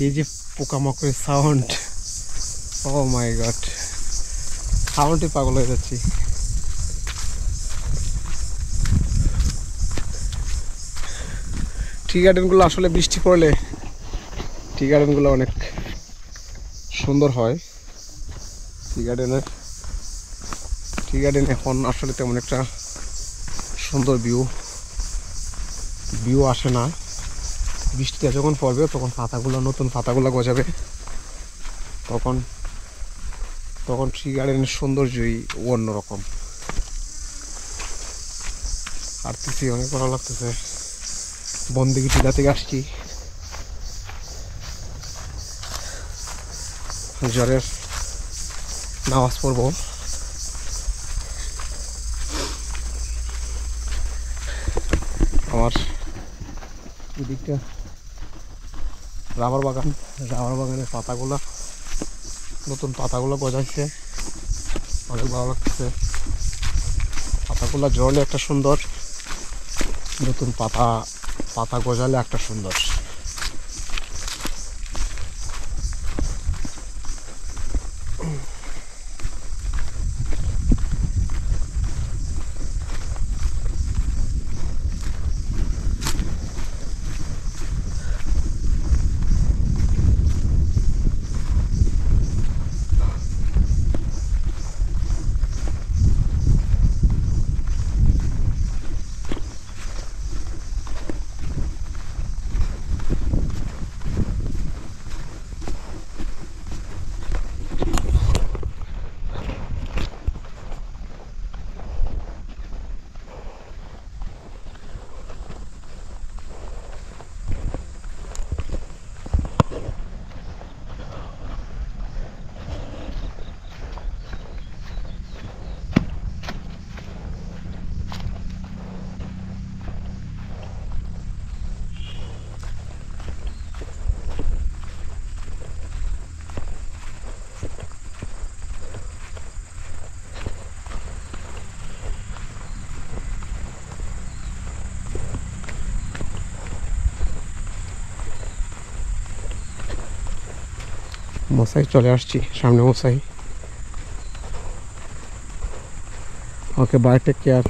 এই যে পোকামাকড়ের সাউন্ড, ও মাই গড, সাউন্ডে পাগল হয়ে যাচ্ছি। টি গার্ডেনগুলো আসলে বৃষ্টি পড়লে টি গার্ডেনগুলো অনেক সুন্দর হয়। টি গার্ডেন এখন আসলে তেমন একটা সুন্দর ভিউ আসে না। বৃষ্টিটা যখন পড়বে তখন নতুন পাতাগুলো গজাবে, তখন টি গার্ডেনের সৌন্দর্যই অন্যরকম। হাঁটতেছি, অনেক ভালো লাগতেছে। বন্দিগি টিলা থেকে আসছি, জ্বরের নামাজ পড়ব। আমার এদিকটা রাবার বাগানের নতুন পাতাগুলো গজাইছে, অনেক ভালো লাগতেছে। পাতাগুলো ঝরলে একটা সুন্দর, নতুন পাতা গজালে একটা সুন্দর। মশাই চলে আসছি, সামনে মশাই। ওকে, বাই, টেক কেয়ার।